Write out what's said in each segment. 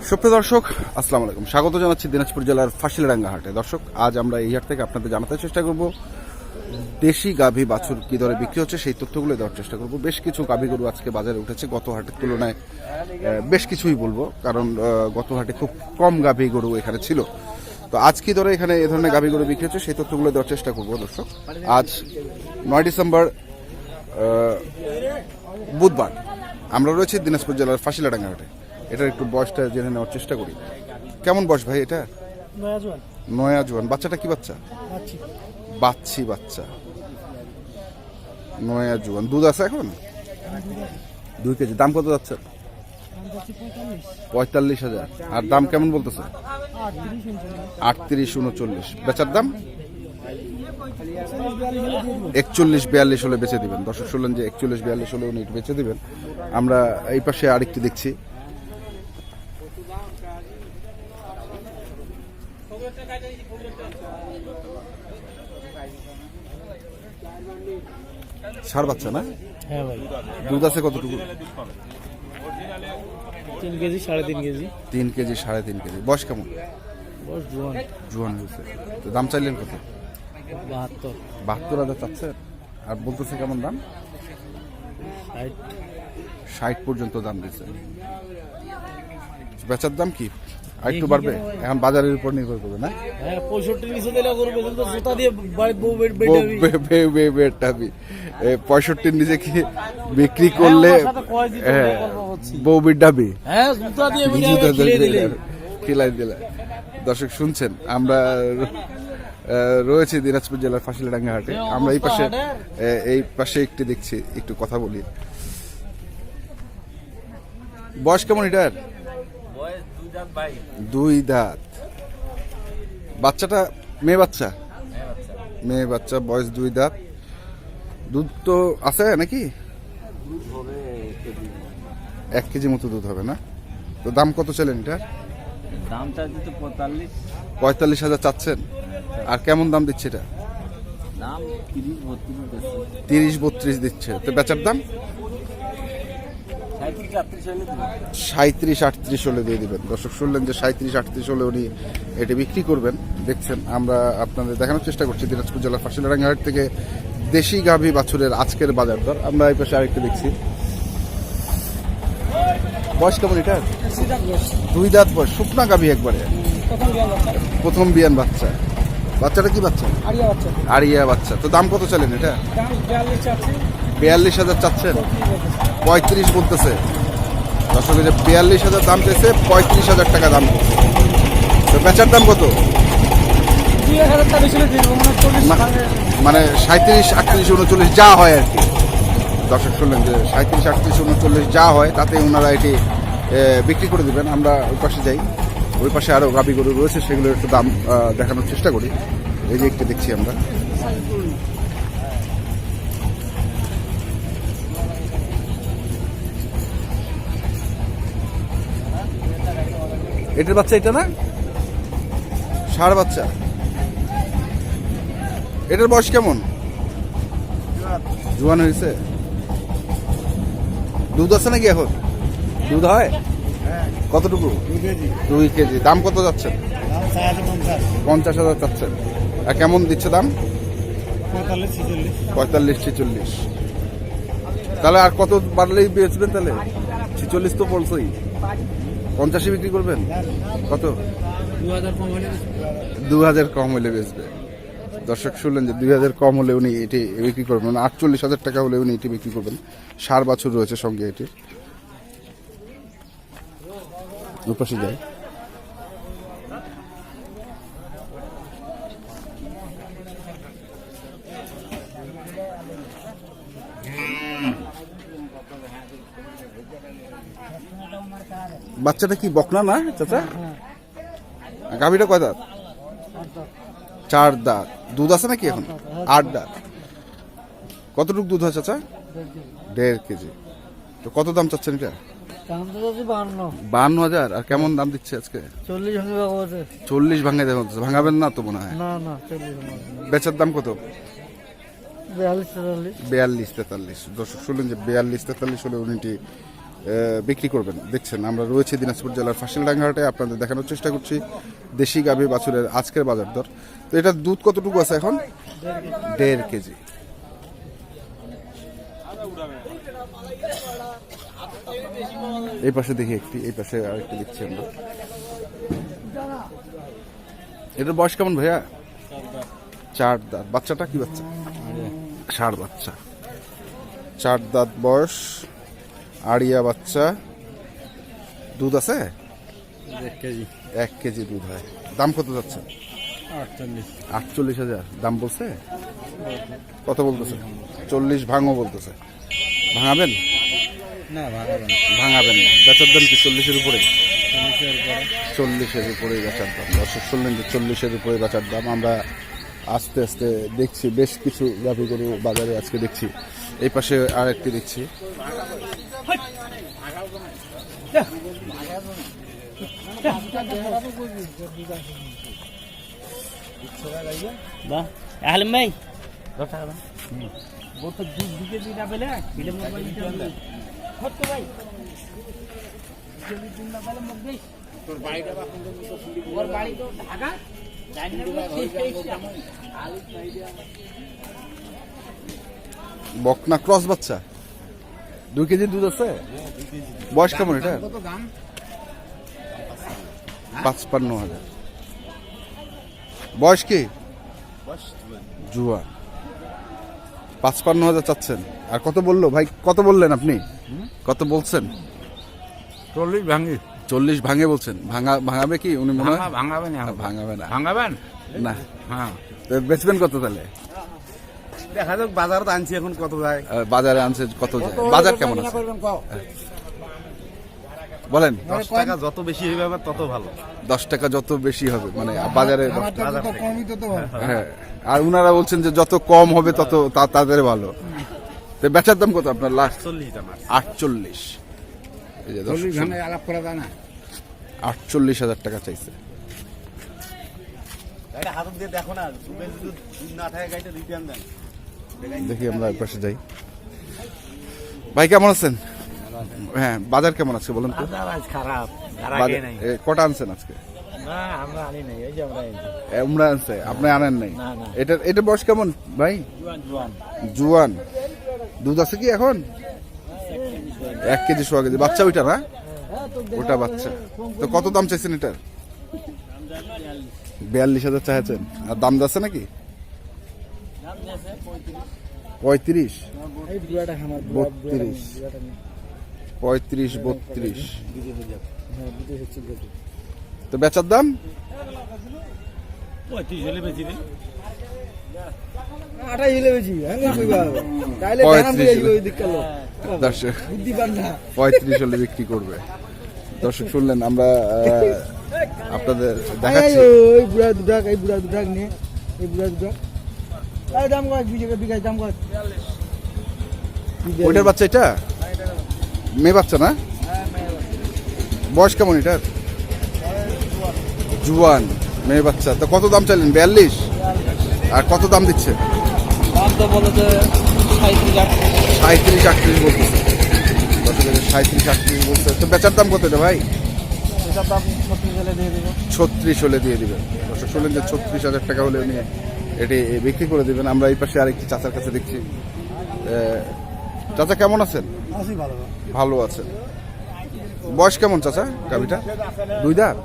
সুপ্রিয় দর্শক, আসসালামু আলাইকুম। স্বাগত জানাচ্ছি দিনাজপুর জেলার ফাঁসিলাডাঙ্গা হাটে। দর্শক, আজ আমরা এই হাট থেকে আপনাদের জানাতে চেষ্টা করব দেশি গাভী বাছুর কী দরে বিক্রি হচ্ছে, সেই তথ্যগুলো দেওয়ার চেষ্টা করব। বেশ কিছু গাভী গরু আজকে বাজারে উঠেছে, গত হাটের তুলনায় বেশ কিছুই বলবো, কারণ গত হাটে খুব কম গাভী গরু এখানে ছিল। তো আজ কী দরে এখানে এ ধরনের গাভী গরু বিক্রি হচ্ছে, সেই তথ্যগুলো দেওয়ার চেষ্টা করব। দর্শক, আজ 9 ডিসেম্বর বুধবার, আমরা রয়েছি দিনাজপুর জেলার ফাঁসিলাডাঙ্গা হাটে। এটার একটু বয়সটা জেনে নেওয়ার চেষ্টা করি। কেমন বয়স ভাই এটা? নয়া জোয়ান। বাচ্চাটা কি বাচ্চা? বাচ্চি বাচ্চা, নয়া জোয়ান। দুধ আছে এখন? 2 কেজি। দাম কত যাচ্ছে? 45,000। আর দাম কেমন বলতেছে? 38-39। বেচার দাম 41-42 হলে বেচে দিবেন। দর্শক শুনলেন যে 41-42 হলে উনি বেচে দিবেন। আমরা এই পাশে আরেকটি দেখছি। ষাঁড় বাচ্চা না? হ্যাঁ ভাই। দুধ আছে কতটুকু? 3 কেজি 3.5 কেজি। 3 KG 3.5 KG. বয়স কেমন? বস জোয়ান। জোয়ান হয়েছে। তো দাম চাইলেন কত? 72। 72,000 চাচ্ছে। আর বলতেছে কেমন দাম? 60 পর্যন্ত দাম দিচ্ছে। বেচার দাম কি আর একটু বাড়বে? এখন বাজারের উপর নির্ভর করবে না? হ্যাঁ, 65 নিচে দিলে গরু পর্যন্ত জুতা দিয়ে বউ বেডটাবি 65 নিচে কি বিক্রি করলে বউ বিডাবি? হ্যাঁ, জুতা দিয়ে খিলাই দিলে। দর্শক শুনছেন, আমরা রয়েছে দিনাজপুর জেলার ফাঁসিলাডাঙ্গা হাটে। আমরা এই পাশে একটু দেখছি, একটু কথা বলি। বয়স কেমন এটার? 2 দাঁত। বাচ্চাটা মেয়ে বাচ্চা? মেয়ে বাচ্চা, বয়স 2 দাঁত। দুধ তো আছে নাকি? 1 কেজি মতো দুধ হবে না? তো দাম কত চাইলেন এটার? দাম চাইছে তো 45,000 চাচ্ছেন। আর কেমন দাম দিচ্ছে এটা? দাম 30-32 দিচ্ছে। তো বেচার দাম 37-38 হলে দিয়ে দিবেন। দর্শক শুনলেন যে 37-38 হলে উনি এটি বিক্রি করবেন। দেখছেন, আমরা আপনাদের দেখানোর চেষ্টা করছি দিনাজপুর জেলার ফাঁসিলাডাঙ্গা হাট থেকে দেশি গাভী বাছুরের আজকের বাজার দর। আমরা এই পাশে আরেকটু দেখছি। বয়স কেমন এটা? 2 দাঁত বয়স। শুকনা গাভী একবারে, প্রথম বিয়ান বাচ্চা। বাচ্চাটা কি বাচ্চা? আরিয়া বাচ্চা। তো দাম কত চাইলেন এটা? 42,000 চাচ্ছেন। 35 বলতেছে। দর্শক, 42,000 দাম চাইছে, 35,000 টাকা দাম। তো বেচার দাম কত? মানে 37-38-39 যা হয় আর কি। দর্শক শুনলেন যে 37-38-39 যা হয়, তাতে ওনারা এটি বিক্রি করে দিবেন। আমরা ওই পাশে যাই। ওই পাশে আরো গাভী গরু রয়েছে, সেগুলোর একটু দাম দেখানোর চেষ্টা করি। এই যে একটু দেখছি আমরা। এটার বাচ্চা এটা না? ষাঁড় বাচ্চা। এটার বয়স কেমন? জোয়ান হয়েছে। দুধ আছে নাকি এখন? দুধ হয় কতটুকু? 2 কেজি। দাম কত যাচ্ছে? 50,000 চাচ্ছেন। আর কেমন দিচ্ছে দাম? 45-46। তাহলে আর কত বাড়লেই বেচবেন? তাহলে 46 তো বলছই, 50 বিক্রি করবেন? কত? 2000 কম হলে বেচবে। দর্শক শুনলেন যে 2000 কম হলে উনি এটি বিক্রি করবেন। 48,000 টাকা হলে উনি এটি বিক্রি করবেন। 4 বছর রয়েছে সঙ্গে এটির। উপাসে যায়। বাচ্চাটা কি বকনা না চাচা? গাভীটা কয় দাঁত? 4 দাঁত। দুধ আছে নাকি এখন? 8 দাঁত। কতটুকু দুধ হয় চাচা? 1.5 কেজি। তো কত দাম চাচ্ছেন এটা? 52,000। আর কেমন দাম দিচ্ছে আজকে? 40 ভাঙে দেবেন? ভাঙাবেন না তো মনে হয়। বেচার দাম কত? 42-43। 42-43। দর্শক শুনলেন যে 42-43 হলে উনি বিক্রি করবেন। দেখছেন আমরা রয়েছে দিনাজপুর জেলার ফাঁসিলডাঙ্গা হাটে, আপনাদের দেখানোর চেষ্টা করছি দেশি গাভী বাছুরের আজকের বাজার দর। তো এটার দুধ কতটুকু আছে এখন? 1.5 কেজি। এই পাশে দেখি একটি, এই পাশে আরেকটি দেখছি আমরা। এটার বয়স কেমন ভাইয়া? 4 দাঁত। বাচ্চাটা কি বাচ্চা? ষাঁড় বাচ্চা। 4 দাঁত বয়স, আড়িয়া বাচ্চা। দুধ আছে 1 কেজি 1 কেজি দুধ হয়। দাম কত যাচ্ছে? 48,000 দাম বলছে। কত বলতেছে? 40 ভাঙো বলতেছে। ভাঙাবেন? না ভাগাবেন ভাঙাবেন না। বেচার দাম কি 40-এর উপরে? 40 এর পরে 40-এর উপরে বেচার দাম। দর্শক শুনলেন যে 40-এর উপরে বেচার দাম। আমরা আস্তে আস্তে দেখছি বেশ কিছু গাভী গরু বাজারে আজকে দেখছি। এই পাশে আর একটি দেখছি। বাহ আহলেম ভাই 10 টাকা দাও वो तो दूध दिखे भी ना पहले फिल्म में बनी चल हट तो भाई जल्दी दिन ना पहले मत गई तो बाड़ी का और बाड़ी तो धागा जाने में आलू आइडिया বকনা ক্রস বাচ্চা 2 কেজি দুধ আছে। বয়স কেমন এটা? কত দাম 55,000। বয়স কি? জুয়া। 55,000 চাচ্ছেন। আর কত বললো ভাই? কত বললেন আপনি? কত বলছেন? 40 ভাঙি 40 ভাঙে বলছেন। ভাঙাবে কি উনি মনে হয়? ভাঙাবে না ভাঙাবে না। ভাঙাবেন না। হ্যাঁ তো বেচবেন কত তাহলে? দেখা যাক বাজারে তো আনছি এখন কত যায় বাজারে আনছে কত যায়? বাজার কেমন আছে বলেন? 10 টাকা যত বেশি হবে তত ভালো 10 টাকা যত বেশি হবে মানে বাজারে 10 টাকা। বাজার কমই তো হ্যাঁ, আর উনারা বলছেন যে যত কম হবে তত তাদের ভালো। তো বেচার দাম কত আপনার লাস্ট? 40 টাকা 48। এই যে দর্শক শুনুন, আলাপ করা যায় না 48,000 টাকা চাইছে। এটা হাত দিয়ে দেখো না দুধ না থাকে গাইটা রিটার্ন দেন দেখি আমরা এক পাশে যাই। ভাই কেমন আছেন? হ্যাঁ, বাজার কেমন আছে বলেন তো? আজ খারাপ কটা আনছেন আজকে? না আমরা আনি নাই এই যে আমরা আমরা আনছে, আপনি আনেন নাই? না, না। এটা বয়স কেমন ভাই? জুয়ান। দুধ আছে কি এখন? 1 কেজি 100 কেজি। বাচ্চা ওইটা না? ওটা বাচ্চা। তো কত দাম চাইছেন এটার? 42,000 চাইছেন। আর দাম যাচ্ছে নাকি? 35, 32, 35, 32। তো বেচার দাম 35 হলে বেশি রে 35 হলে বিক্রি করবে। দর্শক শুনলেন, আমরা আপনাদের দেখাচ্ছি। ওইটার বাচ্চা এটা মেয়ে বাচ্চা না? বয়স কেমন এটার? জুয়ান মেয়ে বাচ্চা। তো কত দাম চাইলেন? 42। আর কত দাম দিচ্ছে? দাম তো বলো যে 37, 38 বলতেছে। 37, 38 বলছে। তো বেচার দাম কত এটা ভাই? এটার দাম 36 হলে দিয়ে দেব 36 হলে দিয়ে দিবেন। দর্শক শুনলেন যে 36,000 টাকা হলে উনি এটি বিক্রি করে দিবেন। আমরা এই পাশে আরেকটি চাচার কাছে দেখছি। চাচা কেমন আছেন? আছি ভালো ভালো আছেন। বয়স কেমন চাচা গাভিটা? 2 দাঁত।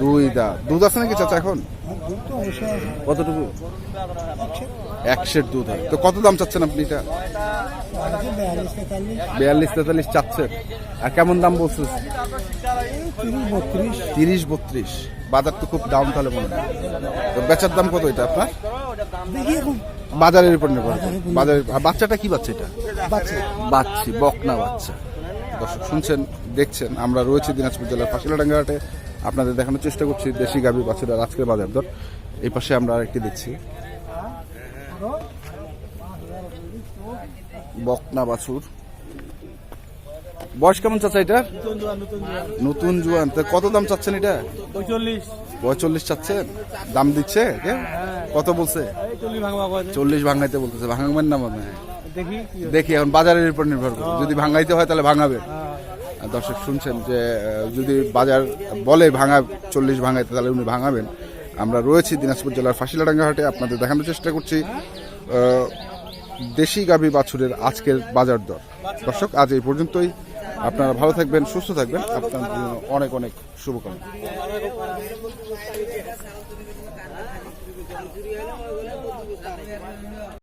2 দাঁত। দুধ আছে নাকি চাচা এখন? কতটুকু? 100 দুধ হয়। তো কত দাম চাচ্ছেন আপনি এটা? 42-43 চাচ্ছেন। আর কেমন দাম বলছেন? 30-32। বাজার তো খুব ডাউন তাহলে মনে হয়। তো বেচার দাম কত এটা আপনার? বাজারের উপর নির্ভর করে। বাজারের। আর বাচ্চাটা কি বাচ্চা এটা? বাচ্চি, বকনা বাচ্চা। দর্শক শুনছেন, দেখছেন, আমরা রয়েছে দিনাজপুর জেলার ফাঁসিলডাঙ্গা হাটে। আপনাদের দেখানোর চেষ্টা করছি দেশি গাভী বাছুরের আজকের বাজার দর। এই পাশে আমরা আরেকটি দেখছি, বকনা বাছুর। বয়স কেমন চাচা এটা? নতুন জোয়ান। তো কত দাম চাচ্ছেন এটা? 45 চাচ্ছেন। দাম দিচ্ছে কে? কত বলছে? 40 ভাঙাইতে বলতেছে। ভাঙাবেন না মনে হয়? দেখি দেখি এখন বাজারের উপর নির্ভর করে, যদি ভাঙাইতে হয় তাহলে ভাঙাবেন। দর্শক শুনছেন যে যদি বাজার বলে ভাঙা 40 ভাঙাইতে, তাহলে উনি ভাঙাবেন। আমরা রয়েছি দিনাজপুর জেলার ফাঁসিলাডাঙ্গা হাটে, আপনাদের দেখানোর চেষ্টা করছি দেশি গাভী বাছুরের আজকের বাজার দর। দর্শক আজ এই পর্যন্তই, আপনারা ভালো থাকবেন, সুস্থ থাকবেন, আপনাদের জন্য অনেক অনেক শুভকামনা।